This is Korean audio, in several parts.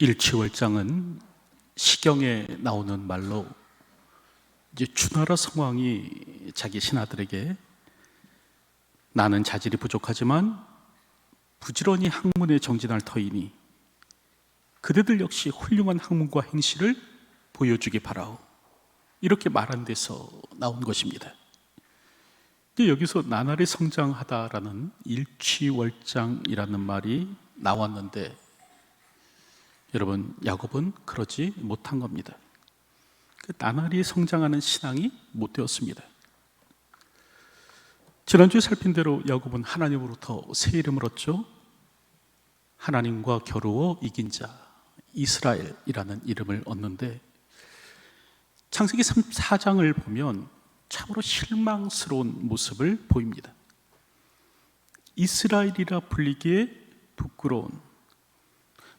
일취월장은 시경에 나오는 말로 이제 주나라 성왕이 자기 신하들에게 나는 자질이 부족하지만 부지런히 학문에 정진할 터이니 그대들 역시 훌륭한 학문과 행실을 보여주기 바라오, 이렇게 말한 데서 나온 것입니다. 여기서 나날이 성장하다라는 일취월장이라는 말이 나왔는데, 여러분, 야곱은 그러지 못한 겁니다. 나날이 성장하는 신앙이 못 되었습니다. 지난주에 살핀 대로 야곱은 하나님으로부터 새 이름을 얻죠. 하나님과 겨루어 이긴 자 이스라엘이라는 이름을 얻는데, 창세기 4장을 보면 참으로 실망스러운 모습을 보입니다. 이스라엘이라 불리기에 부끄러운,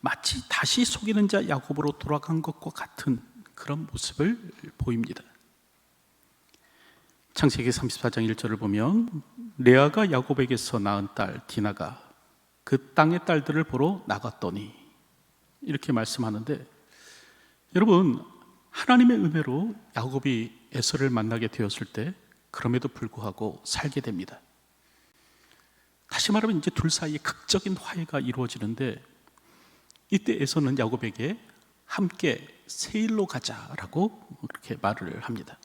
마치 다시 속이는 자 야곱으로 돌아간 것과 같은 그런 모습을 보입니다. 창세기 34장 1절을 보면 레아가 야곱에게서 낳은 딸 디나가 그 땅의 딸들을 보러 나갔더니, 이렇게 말씀하는데, 여러분, 하나님의 은혜로 야곱이 에서를 만나게 되었을 때 그럼에도 불구하고 살게 됩니다. 다시 말하면 이제 둘 사이에 극적인 화해가 이루어지는데, 이때 에서는 야곱에게 함께 세일로 가자라고 그렇게 말을 합니다.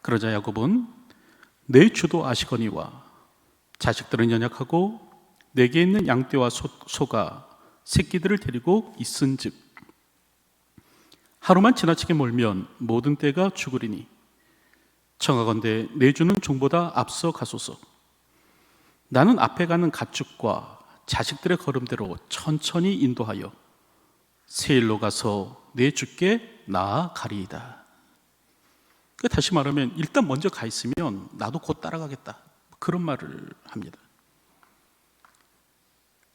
그러자 야곱은 내 주도 아시거니와 자식들은 연약하고 내게 있는 양떼와 소가 새끼들을 데리고 있은즉 하루만 지나치게 몰면 모든 떼가 죽으리니 청하건대 내 주는 종보다 앞서 가소서. 나는 앞에 가는 가축과 자식들의 걸음대로 천천히 인도하여 세일로 가서 내 주께 나아가리이다. 다시 말하면 일단 먼저 가 있으면 나도 곧 따라가겠다, 그런 말을 합니다.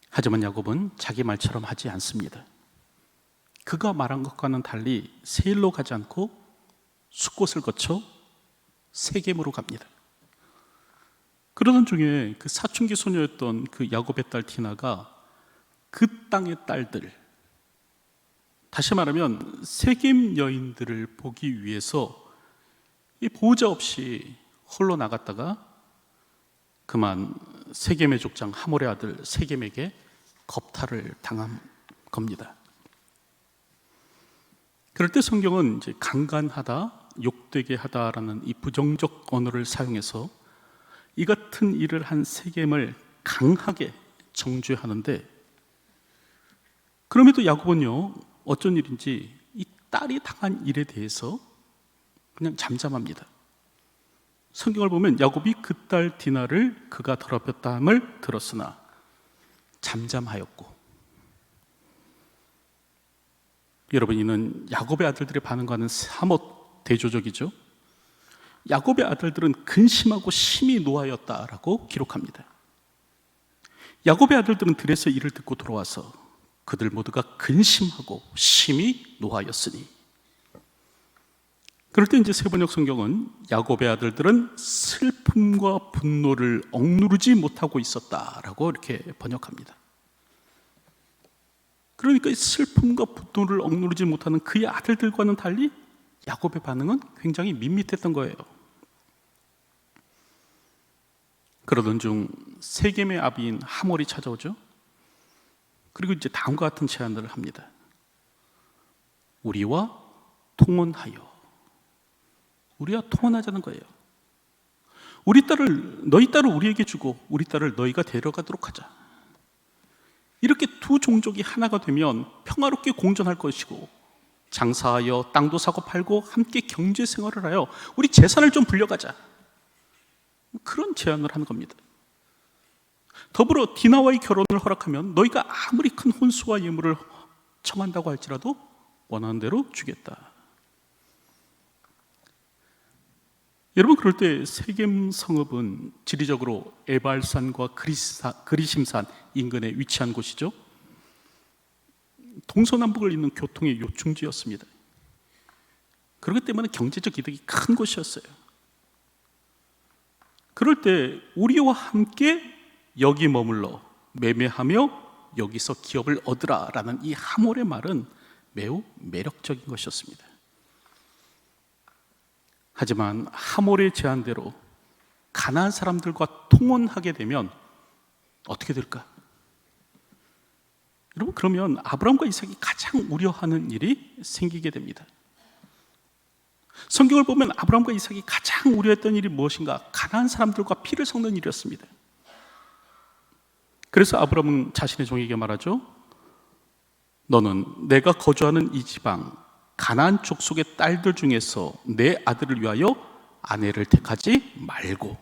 하지만 야곱은 자기 말처럼 하지 않습니다. 그가 말한 것과는 달리 세일로 가지 않고 숫곳을 거쳐 세겜으로 갑니다. 그러던 중에 그 사춘기 소녀였던 그 야곱의 딸 디나가 그 땅의 딸들, 다시 말하면 세겜 여인들을 보기 위해서 이 보호자 없이 홀로 나갔다가 그만 세겜의 족장 하몰의 아들 세겜에게 겁탈을 당한 겁니다. 그럴 때 성경은 이제 강간하다, 욕되게 하다라는 이 부정적 언어를 사용해서 이 같은 일을 한 세겜을 강하게 정죄하는데, 그럼에도 야곱은요, 어쩐 일인지 이 딸이 당한 일에 대해서 그냥 잠잠합니다. 성경을 보면 야곱이 그 딸 디나를 그가 더럽혔다함을 들었으나 잠잠하였고, 여러분, 이는 야곱의 아들들의 반응과는 사뭇 대조적이죠. 야곱의 아들들은 근심하고 심히 노하였다라고 기록합니다. 야곱의 아들들은 들에서 이를 듣고 돌아와서 그들 모두가 근심하고 심히 노하였으니, 그럴 때 이제 세번역 성경은 야곱의 아들들은 슬픔과 분노를 억누르지 못하고 있었다라고 이렇게 번역합니다. 그러니까 슬픔과 분노를 억누르지 못하는 그의 아들들과는 달리 야곱의 반응은 굉장히 밋밋했던 거예요. 그러던 중 세겜의 아비인 하몰이 찾아오죠. 그리고 이제 다음과 같은 제안을 합니다. 우리와 통혼하자는 거예요. 너희 딸을 우리에게 주고 우리 딸을 너희가 데려가도록 하자. 이렇게 두 종족이 하나가 되면 평화롭게 공존할 것이고, 장사하여 땅도 사고 팔고 함께 경제 생활을 하여 우리 재산을 좀 불려가자, 그런 제안을 하는 겁니다. 더불어 디나와의 결혼을 허락하면 너희가 아무리 큰 혼수와 예물을 청한다고 할지라도 원하는 대로 주겠다. 여러분, 그럴 때 세겜 성읍은 지리적으로 에발산과 그리심산 인근에 위치한 곳이죠. 동서남북을 잇는 교통의 요충지였습니다. 그렇기 때문에 경제적 이득이 큰 곳이었어요. 그럴 때 우리와 함께 여기 머물러 매매하며 여기서 기업을 얻으라 라는 이 하몰의 말은 매우 매력적인 것이었습니다. 하지만 하몰의 제안대로 가나안 사람들과 통혼하게 되면 어떻게 될까? 여러분, 그러면 아브라함과 이삭이 가장 우려하는 일이 생기게 됩니다. 성경을 보면 아브라함과 이삭이 가장 우려했던 일이 무엇인가? 가나안 사람들과 피를 섞는 일이었습니다. 그래서 아브라함은 자신의 종에게 말하죠. 너는 내가 거주하는 이 지방 가나안 족속의 딸들 중에서 내 아들을 위하여 아내를 택하지 말고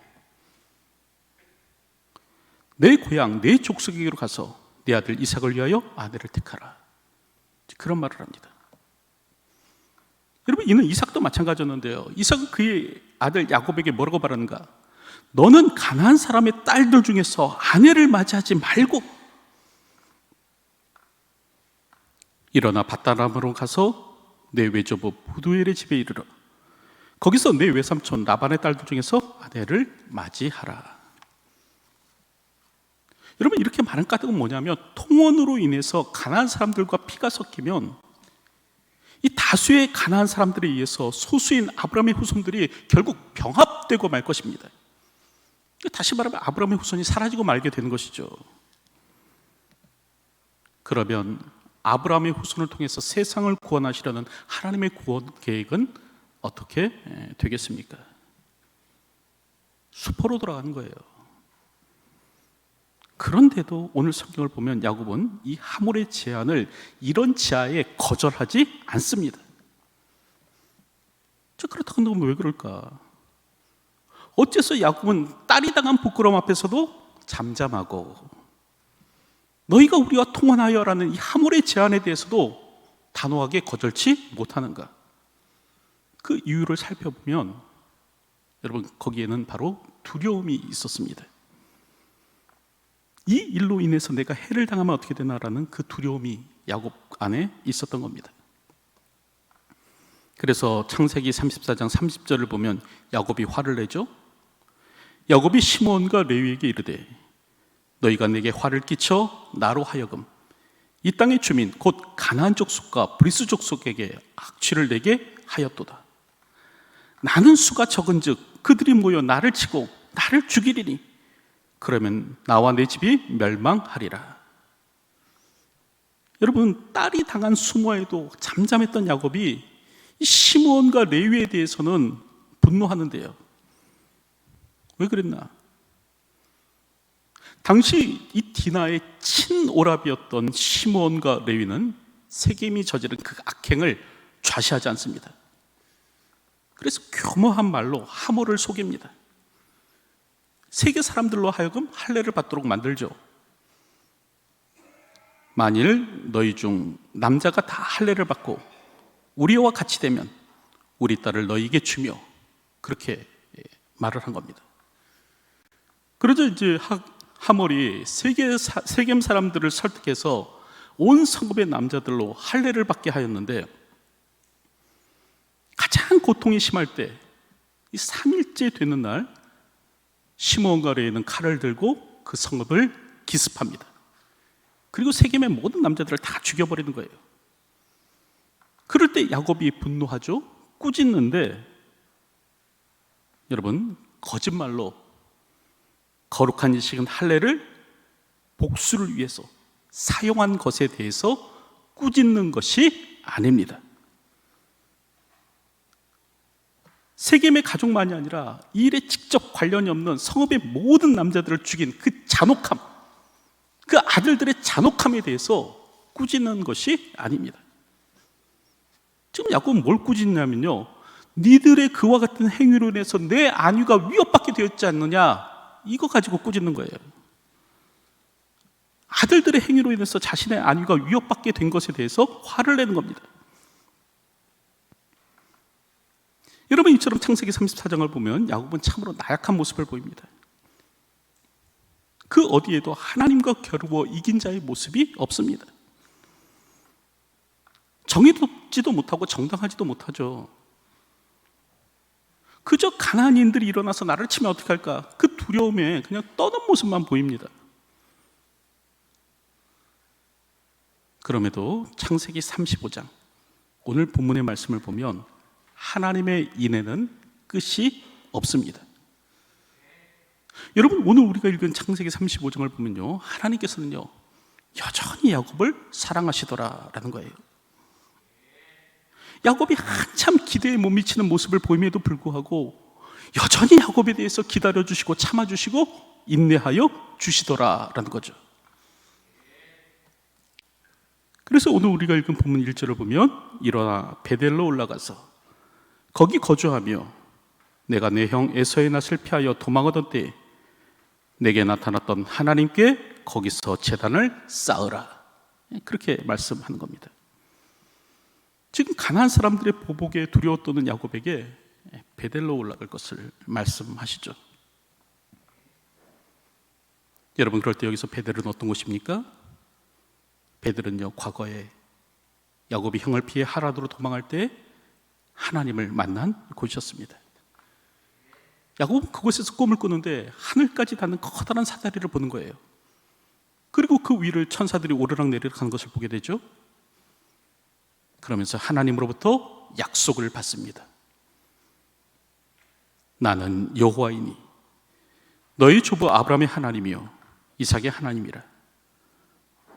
내 고향 내 족속에게로 가서 내 아들 이삭을 위하여 아내를 택하라. 그런 말을 합니다. 여러분, 이는 이삭도 마찬가지였는데요. 이삭은 그의 아들 야곱에게 뭐라고 말하는가? 너는 가나안 사람의 딸들 중에서 아내를 맞이하지 말고 일어나 밧다람으로 가서 내 외조부 부두엘의 집에 이르러 거기서 내 외삼촌 라반의 딸들 중에서 아내를 맞이하라. 여러분, 이렇게 말한 까닭은 뭐냐면 통혼으로 인해서 가나안 사람들과 피가 섞이면 이 다수의 가나안 사람들에 의해서 소수인 아브라함의 후손들이 결국 병합되고 말 것입니다. 다시 말하면 아브라함의 후손이 사라지고 말게 되는 것이죠. 그러면 아브라함의 후손을 통해서 세상을 구원하시려는 하나님의 구원 계획은 어떻게 되겠습니까? 수포로 돌아가는 거예요. 그런데도 오늘 성경을 보면 야곱은 이 하몰의 제안을 이런 지하에 거절하지 않습니다. 그렇다고 하면 왜 그럴까? 어째서 야곱은 딸이 당한 부끄러움 앞에서도 잠잠하고 너희가 우리와 통혼하여라는 이 하몰의 제안에 대해서도 단호하게 거절치 못하는가? 그 이유를 살펴보면 여러분, 거기에는 바로 두려움이 있었습니다. 이 일로 인해서 내가 해를 당하면 어떻게 되나라는 그 두려움이 야곱 안에 있었던 겁니다. 그래서 창세기 34장 30절을 보면 야곱이 화를 내죠. 야곱이 시므온과 레위에게 이르되 너희가 내게 화를 끼쳐 나로 하여금 이 땅의 주민 곧 가나안 족속과 브리스 족속에게 악취를 내게 하였도다. 나는 수가 적은즉 그들이 모여 나를 치고 나를 죽이리니 그러면 나와 내 집이 멸망하리라. 여러분, 딸이 당한 수모에도 잠잠했던 야곱이 시므온과 레위에 대해서는 분노하는데요. 왜 그랬나? 당시 이 디나의 친오랍이었던 시므온과 레위는 세겜이 저지른 그 악행을 좌시하지 않습니다. 그래서 교묘한 말로 하몰을 속입니다. 세계 사람들로 하여금 할례를 받도록 만들죠. 만일 너희 중 남자가 다 할례를 받고 우리와 같이 되면 우리 딸을 너희에게 주며 그렇게 말을 한 겁니다. 그러자 이제 하몰이 세겜 사람들을 설득해서 온 성읍의 남자들로 할례를 받게 하였는데 가장 고통이 심할 때 이 3일째 되는 날 시므온과 레위는 칼을 들고 그 성읍을 기습합니다. 그리고 세겜의 모든 남자들을 다 죽여버리는 거예요. 그럴 때 야곱이 분노하죠. 꾸짖는데 여러분, 거짓말로 거룩한 이 식은 할례를 복수를 위해서 사용한 것에 대해서 꾸짖는 것이 아닙니다. 세겜의 가족만이 아니라 이 일에 직접 관련이 없는 성읍의 모든 남자들을 죽인 그 잔혹함, 그 아들들의 잔혹함에 대해서 꾸짖는 것이 아닙니다. 지금 야곱은 뭘 꾸짖냐면요, 니들의 그와 같은 행위로 인해서 내 안위가 위협받게 되었지 않느냐, 이거 가지고 꾸짖는 거예요. 아들들의 행위로 인해서 자신의 안위가 위협받게 된 것에 대해서 화를 내는 겁니다. 여러분, 이처럼 창세기 34장을 보면 야곱은 참으로 나약한 모습을 보입니다. 그 어디에도 하나님과 겨루어 이긴 자의 모습이 없습니다. 정의롭지도 못하고 정당하지도 못하죠. 그저 가나안인들이 일어나서 나를 치면 어떻게 할까? 그 두려움에 그냥 떠는 모습만 보입니다. 그럼에도 창세기 35장 오늘 본문의 말씀을 보면 하나님의 인애는 끝이 없습니다. 여러분, 오늘 우리가 읽은 창세기 35장을 보면요, 하나님께서는요 여전히 야곱을 사랑하시더라라는 거예요. 야곱이 한참 기대에 못 미치는 모습을 보임에도 불구하고 여전히 야곱에 대해서 기다려주시고 참아주시고 인내하여 주시더라라는 거죠. 그래서 오늘 우리가 읽은 본문 1절을 보면 일어나 베델로 올라가서 거기 거주하며 내가 내 형 에서의 낯을 피하여 도망하던 때에 내게 나타났던 하나님께 거기서 제단을 쌓으라, 그렇게 말씀하는 겁니다. 지금 가나안 사람들의 보복에 두려워 떠는 야곱에게 베델로 올라갈 것을 말씀하시죠. 여러분, 그럴 때 여기서 베델은 어떤 곳입니까? 베델은요, 과거에 야곱이 형을 피해 하란으로 도망할 때 하나님을 만난 곳이었습니다. 야곱은 그곳에서 꿈을 꾸는데 하늘까지 닿는 커다란 사다리를 보는 거예요. 그리고 그 위를 천사들이 오르락내리락 하는 것을 보게 되죠. 그러면서 하나님으로부터 약속을 받습니다. 나는 여호와이니 너희 조부 아브라함의 하나님이요 이삭의 하나님이라.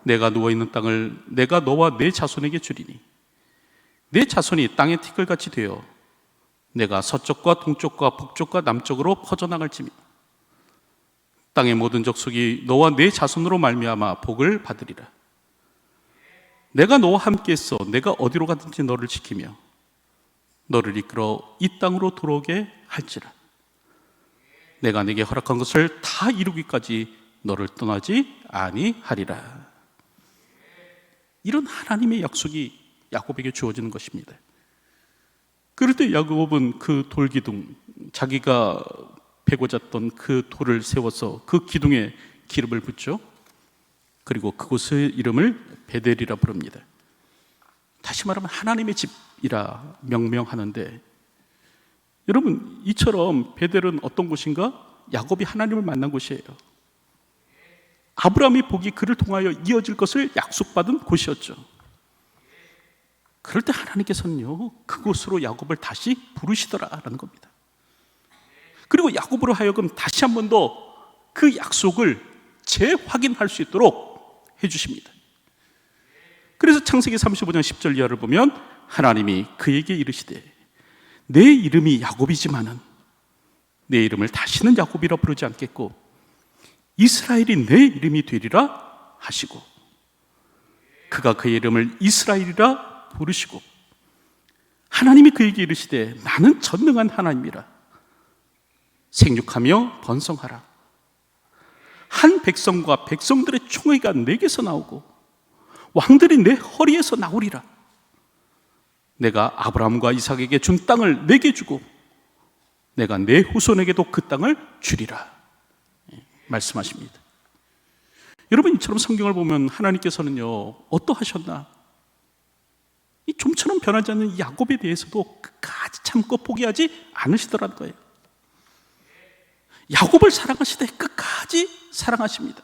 내가 누워있는 땅을 내가 너와 내 자손에게 주리니 내 자손이 땅의 티끌같이 되어 내가 서쪽과 동쪽과 북쪽과 남쪽으로 퍼져나갈지며 땅의 모든 족속이 너와 내 자손으로 말미암아 복을 받으리라. 내가 너와 함께 있어 내가 어디로 가든지 너를 지키며 너를 이끌어 이 땅으로 들어오게 할지라. 내가 네게 허락한 것을 다 이루기까지 너를 떠나지 아니하리라. 이런 하나님의 약속이 야곱에게 주어지는 것입니다. 그럴 때 야곱은 그 돌기둥, 자기가 베고 잤던 그 돌을 세워서 그 기둥에 기름을 붓죠. 그리고 그곳의 이름을 베델이라 부릅니다. 다시 말하면 하나님의 집이라 명명하는데, 여러분, 이처럼 베델은 어떤 곳인가? 야곱이 하나님을 만난 곳이에요. 아브라함의 복이 그를 통하여 이어질 것을 약속받은 곳이었죠. 그럴 때 하나님께서는요 그곳으로 야곱을 다시 부르시더라라는 겁니다. 그리고 야곱으로 하여금 다시 한 번 더 그 약속을 재확인할 수 있도록 해주십니다. 그래서 창세기 35장 10절 이하를 보면 하나님이 그에게 이르시되 내 이름이 야곱이지만은 내 이름을 다시는 야곱이라 부르지 않겠고 이스라엘이 내 이름이 되리라 하시고 그가 그의 이름을 이스라엘이라 부르시고 하나님이 그에게 이르시되 나는 전능한 하나님이라 생육하며 번성하라. 한 백성과 백성들의 총회가 내게서 나오고 왕들이 내 허리에서 나오리라. 내가 아브라함과 이삭에게 준 땅을 내게 주고 내가 내 후손에게도 그 땅을 주리라 말씀하십니다. 여러분, 이처럼 성경을 보면 하나님께서는요 어떠하셨나? 이 좀처럼 변하지 않는 이 야곱에 대해서도 끝까지 참고 포기하지 않으시더라는 거예요. 야곱을 사랑하시되 끝까지 사랑하십니다.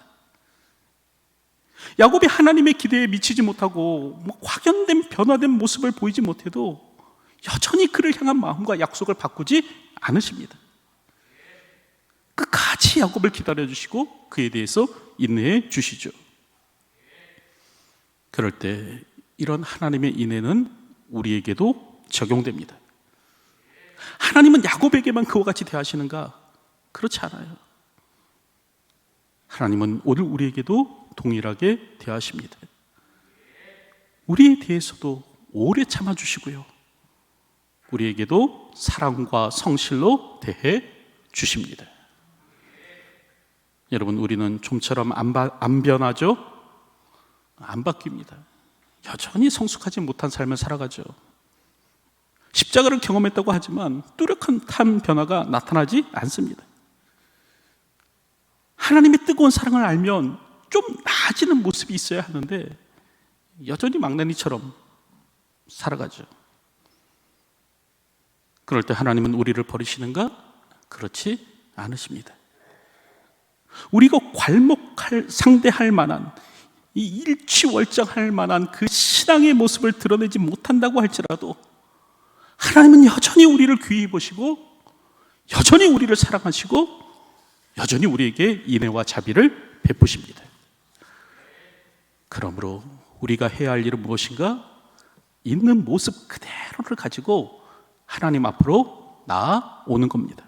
야곱이 하나님의 기대에 미치지 못하고 확연된 변화된 모습을 보이지 못해도 여전히 그를 향한 마음과 약속을 바꾸지 않으십니다. 끝까지 야곱을 기다려주시고 그에 대해서 인내해 주시죠. 그럴 때 이런 하나님의 인애는 우리에게도 적용됩니다. 하나님은 야곱에게만 그와 같이 대하시는가? 그렇지 않아요. 하나님은 오늘 우리에게도 동일하게 대하십니다. 우리에 대해서도 오래 참아주시고요 우리에게도 사랑과 성실로 대해 주십니다. 여러분, 우리는 좀처럼 안 변하죠? 안 바뀝니다. 여전히 성숙하지 못한 삶을 살아가죠. 십자가를 경험했다고 하지만 뚜렷한 변화가 나타나지 않습니다. 하나님의 뜨거운 사랑을 알면 좀 나아지는 모습이 있어야 하는데 여전히 망나니처럼 살아가죠. 그럴 때 하나님은 우리를 버리시는가? 그렇지 않으십니다. 우리가 상대할 만한 이 일취월장할 만한 그 신앙의 모습을 드러내지 못한다고 할지라도 하나님은 여전히 우리를 귀히 보시고 여전히 우리를 사랑하시고 여전히 우리에게 인애와 자비를 베푸십니다. 그러므로 우리가 해야 할 일은 무엇인가? 있는 모습 그대로를 가지고 하나님 앞으로 나아오는 겁니다.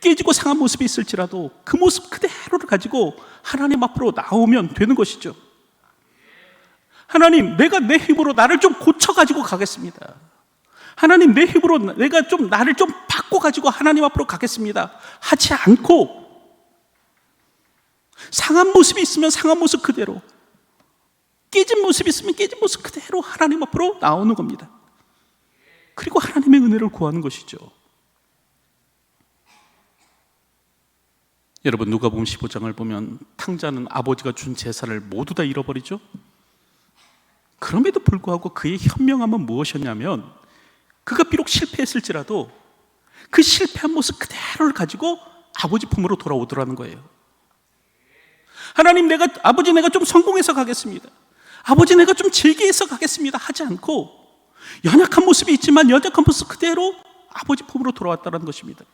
깨지고 상한 모습이 있을지라도 그 모습 그대로를 가지고 하나님 앞으로 나오면 되는 것이죠. 하나님, 내가 내 힘으로 나를 좀 고쳐가지고 가겠습니다. 하나님, 내 힘으로 내가 좀 나를 좀 바꿔가지고 하나님 앞으로 가겠습니다 하지 않고, 상한 모습이 있으면 상한 모습 그대로, 깨진 모습이 있으면 깨진 모습 그대로 하나님 앞으로 나오는 겁니다. 그리고 하나님의 은혜를 구하는 것이죠. 여러분, 누가복음 15장을 보면 탕자는 아버지가 준 재산을 모두 다 잃어버리죠. 그럼에도 불구하고 그의 현명함은 무엇이었냐면, 그가 비록 실패했을지라도 그 실패한 모습 그대로를 가지고 아버지 품으로 돌아오더라는 거예요. 하나님, 아버지 내가 좀 성공해서 가겠습니다. 아버지 내가 좀 즐기해서 가겠습니다 하지 않고, 연약한 모습이 있지만 연약한 모습 그대로 아버지 품으로 돌아왔다는 것입니다.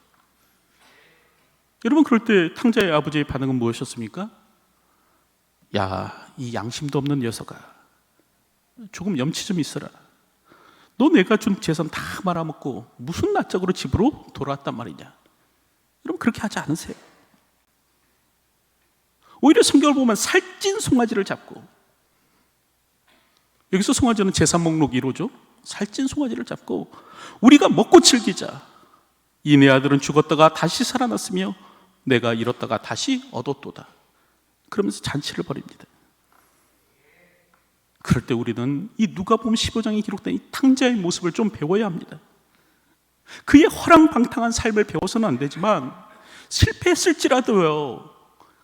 여러분, 그럴 때 탕자의 아버지의 반응은 무엇이었습니까? 야, 이 양심도 없는 녀석아, 조금 염치 좀 있어라. 너 내가 준 재산 다 말아먹고 무슨 낯짝으로 집으로 돌아왔단 말이냐. 여러분, 그렇게 하지 않으세요. 오히려 성경을 보면 살찐 송아지를 잡고, 여기서 송아지는 재산 목록 1호죠. 살찐 송아지를 잡고 우리가 먹고 즐기자. 이 내 아들은 죽었다가 다시 살아났으며 내가 잃었다가 다시 얻었도다. 그러면서 잔치를 벌입니다. 그럴 때 우리는 이 누가복음 15장에 기록된 이 탕자의 모습을 좀 배워야 합니다. 그의 허랑방탕한 삶을 배워서는 안 되지만, 실패했을지라도요,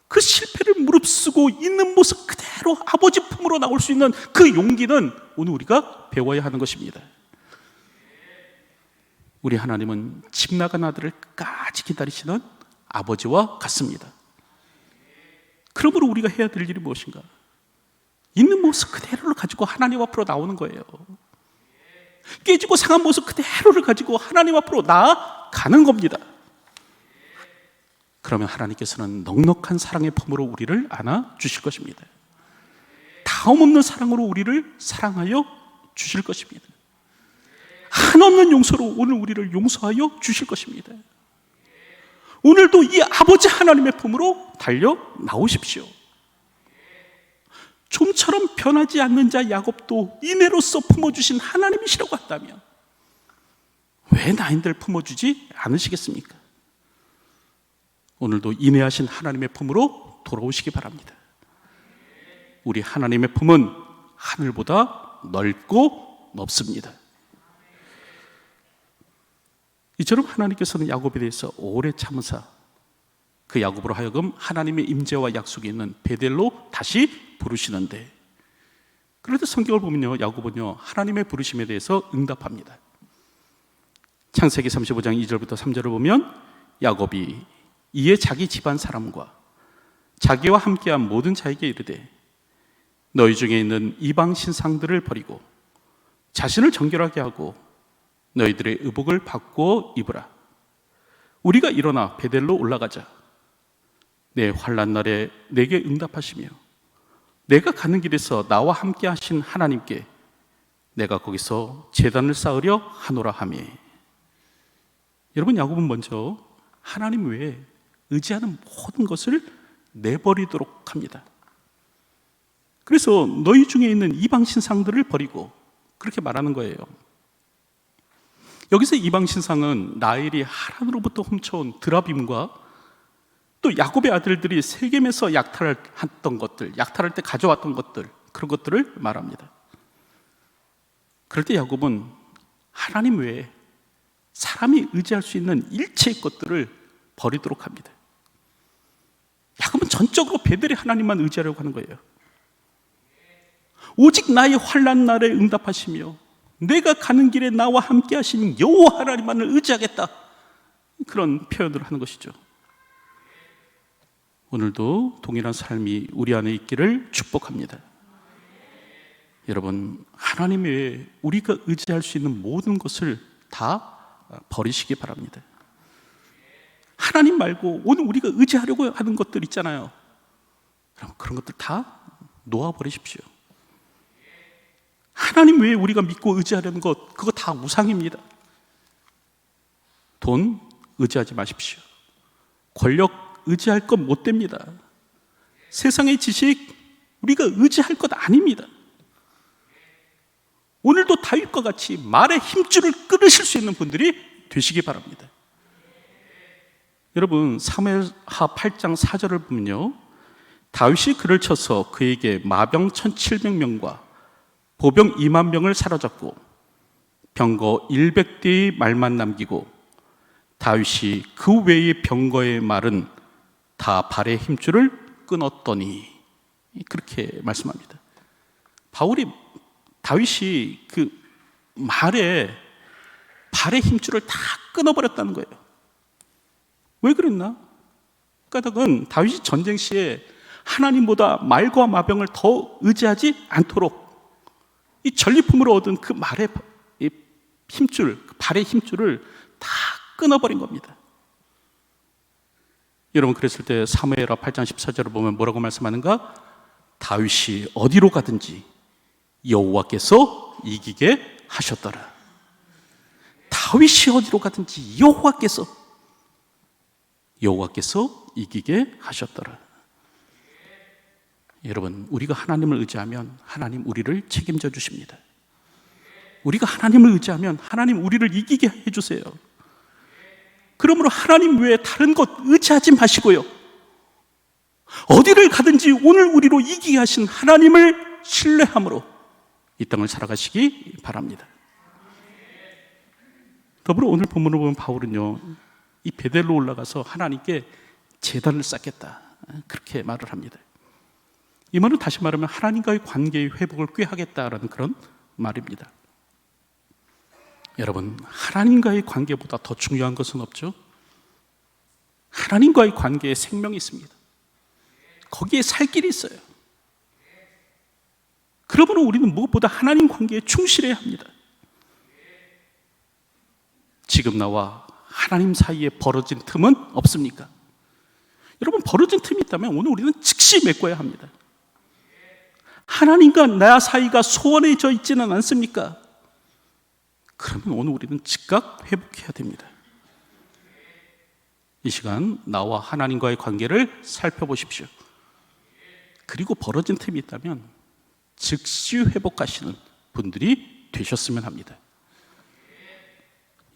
그 실패를 무릅쓰고 있는 모습 그대로 아버지 품으로 나올 수 있는 그 용기는 오늘 우리가 배워야 하는 것입니다. 우리 하나님은 집 나간 아들을 끝까지 기다리시는 아버지와 같습니다. 그러므로 우리가 해야 될 일이 무엇인가? 있는 모습 그대로를 가지고 하나님 앞으로 나오는 거예요. 깨지고 상한 모습 그대로를 가지고 하나님 앞으로 나아가는 겁니다. 그러면 하나님께서는 넉넉한 사랑의 품으로 우리를 안아주실 것입니다. 다음없는 사랑으로 우리를 사랑하여 주실 것입니다. 한없는 용서로 오늘 우리를 용서하여 주실 것입니다. 오늘도 이 아버지 하나님의 품으로 달려 나오십시오. 좀처럼 변하지 않는 자 야곱도 인애로서 품어주신 하나님이시라고 한다면 왜 나인들 품어주지 않으시겠습니까? 오늘도 인애하신 하나님의 품으로 돌아오시기 바랍니다. 우리 하나님의 품은 하늘보다 넓고 높습니다. 이처럼 하나님께서는 야곱에 대해서 오래 참으사 그 야곱으로 하여금 하나님의 임재와 약속이 있는 베델로 다시 부르시는데, 그런데 성경을 보면요, 야곱은요 하나님의 부르심에 대해서 응답합니다. 창세기 35장 2절부터 3절을 보면 야곱이 이에 자기 집안 사람과 자기와 함께한 모든 자에게 이르되 너희 중에 있는 이방 신상들을 버리고 자신을 정결하게 하고 너희들의 의복을 바꾸어 입으라. 우리가 일어나 베델로 올라가자. 내 환난 날에 내게 응답하시며 내가 가는 길에서 나와 함께 하신 하나님께 내가 거기서 제단을 쌓으려 하노라 하며. 여러분, 야곱은 먼저 하나님 외에 의지하는 모든 것을 내버리도록 합니다. 그래서 너희 중에 있는 이방 신상들을 버리고 그렇게 말하는 거예요. 여기서 이방 신상은 라헬이 하란으로부터 훔쳐온 드라빔과 또 야곱의 아들들이 세겜에서 약탈을 했던 것들, 약탈할 때 가져왔던 것들, 그런 것들을 말합니다. 그럴 때 야곱은 하나님 외에 사람이 의지할 수 있는 일체의 것들을 버리도록 합니다. 야곱은 전적으로 베델의 하나님만 의지하려고 하는 거예요. 오직 나의 환난 날에 응답하시며 내가 가는 길에 나와 함께 하시는 여호와 하나님만을 의지하겠다, 그런 표현을 하는 것이죠. 오늘도 동일한 삶이 우리 안에 있기를 축복합니다. 여러분, 하나님 외에 우리가 의지할 수 있는 모든 것을 다 버리시기 바랍니다. 하나님 말고 오늘 우리가 의지하려고 하는 것들 있잖아요. 그런 것들 다 놓아버리십시오. 하나님 외에 우리가 믿고 의지하려는 것, 그거 다 우상입니다. 돈 의지하지 마십시오. 권력 의지할 것 못 됩니다. 세상의 지식 우리가 의지할 것 아닙니다. 오늘도 다윗과 같이 말의 힘줄을 끊으실 수 있는 분들이 되시기 바랍니다. 여러분, 사무엘하 8장 4절을 보면요, 다윗이 그를 쳐서 그에게 마병 1700명과 보병 2만 명을 사로잡고 병거 100대의 말만 남기고 다윗이 그 외의 병거의 말은 다 발의 힘줄을 끊었더니, 그렇게 말씀합니다. 다윗이 그 발의 힘줄을 다 끊어버렸다는 거예요. 왜 그랬나? 까닭은 다윗이 전쟁 시에 하나님보다 말과 마병을 더 의지하지 않도록 이 전리품으로 얻은 그 말의 힘줄, 발의 힘줄을 다 끊어버린 겁니다. 여러분, 그랬을 때 사무엘하 8장 14절을 보면 뭐라고 말씀하는가? 다윗이 어디로 가든지 여호와께서 이기게 하셨더라. 다윗이 어디로 가든지 여호와께서 이기게 하셨더라. 여러분, 우리가 하나님을 의지하면 하나님 우리를 책임져 주십니다. 우리가 하나님을 의지하면 하나님 우리를 이기게 해주세요. 그러므로 하나님 외에 다른 것 의지하지 마시고요, 어디를 가든지 오늘 우리로 이기게 하신 하나님을 신뢰함으로 이 땅을 살아가시기 바랍니다. 더불어 오늘 본문을 보면 바울은요, 이 베델로 올라가서 하나님께 제단을 쌓겠다, 그렇게 말을 합니다. 이 말은 다시 말하면 하나님과의 관계의 회복을 꾀하겠다라는 그런 말입니다. 여러분, 하나님과의 관계보다 더 중요한 것은 없죠. 하나님과의 관계에 생명이 있습니다. 거기에 살 길이 있어요. 그러므로 우리는 무엇보다 하나님 관계에 충실해야 합니다. 지금 나와 하나님 사이에 벌어진 틈은 없습니까? 여러분, 벌어진 틈이 있다면 오늘 우리는 즉시 메꿔야 합니다. 하나님과 나 사이가 소원해져 있지는 않습니까? 그러면 오늘 우리는 즉각 회복해야 됩니다. 이 시간 나와 하나님과의 관계를 살펴보십시오. 그리고 벌어진 틈이 있다면 즉시 회복하시는 분들이 되셨으면 합니다.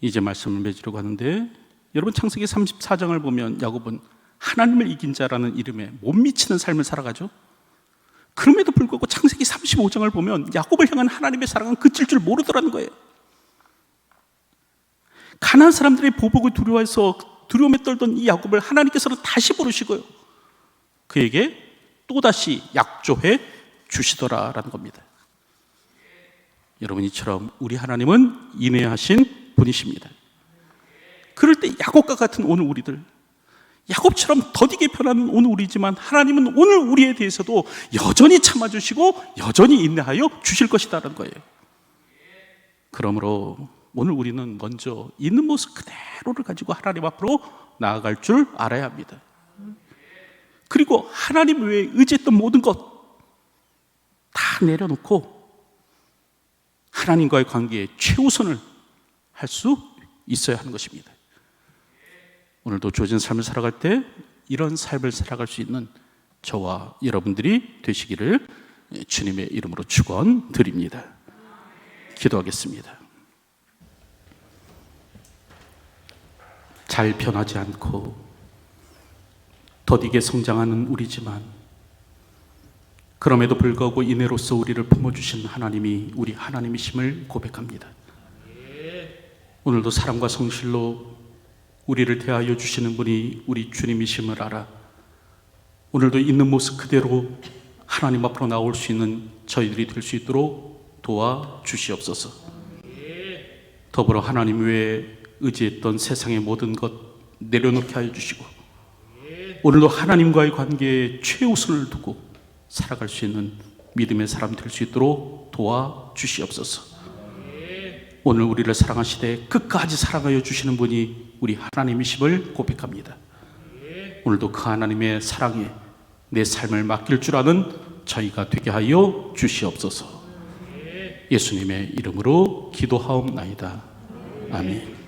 이제 말씀을 맺으려고 하는데, 여러분, 창세기 34장을 보면 야곱은 하나님을 이긴 자라는 이름에 못 미치는 삶을 살아가죠. 그럼에도 불구하고 창세기 35장을 보면 야곱을 향한 하나님의 사랑은 그칠 줄 모르더라는 거예요. 가나안 사람들의 보복을 두려워해서 두려움에 떨던 이 야곱을 하나님께서는 다시 부르시고요, 그에게 또다시 약조해 주시더라라는 겁니다. 여러분, 이처럼 우리 하나님은 인내하신 분이십니다. 그럴 때 야곱과 같은 오늘 우리들, 야곱처럼 더디게 변하는 오늘 우리지만 하나님은 오늘 우리에 대해서도 여전히 참아주시고 여전히 인내하여 주실 것이다라는 거예요. 그러므로 오늘 우리는 먼저 있는 모습 그대로를 가지고 하나님 앞으로 나아갈 줄 알아야 합니다. 그리고 하나님 외에 의지했던 모든 것 다 내려놓고 하나님과의 관계에 최우선을 할 수 있어야 하는 것입니다. 오늘도 주어진 삶을 살아갈 때 이런 삶을 살아갈 수 있는 저와 여러분들이 되시기를 주님의 이름으로 축원드립니다. 기도하겠습니다. 잘 변하지 않고 더디게 성장하는 우리지만 그럼에도 불구하고 인애로서 우리를 품어주신 하나님이 우리 하나님이심을 고백합니다. 오늘도 사랑과 성실로 우리를 대하여 주시는 분이 우리 주님이심을 알아 오늘도 있는 모습 그대로 하나님 앞으로 나올 수 있는 저희들이 될 수 있도록 도와주시옵소서. 더불어 하나님 외에 의지했던 세상의 모든 것 내려놓게 하여 주시고 오늘도 하나님과의 관계에 최우선을 두고 살아갈 수 있는 믿음의 사람 될 수 있도록 도와주시옵소서. 오늘 우리를 사랑하시되 끝까지 사랑하여 주시는 분이 우리 하나님이심을 고백합니다. 오늘도 그 하나님의 사랑에 내 삶을 맡길 줄 아는 저희가 되게 하여 주시옵소서. 예수님의 이름으로 기도하옵나이다. 아멘.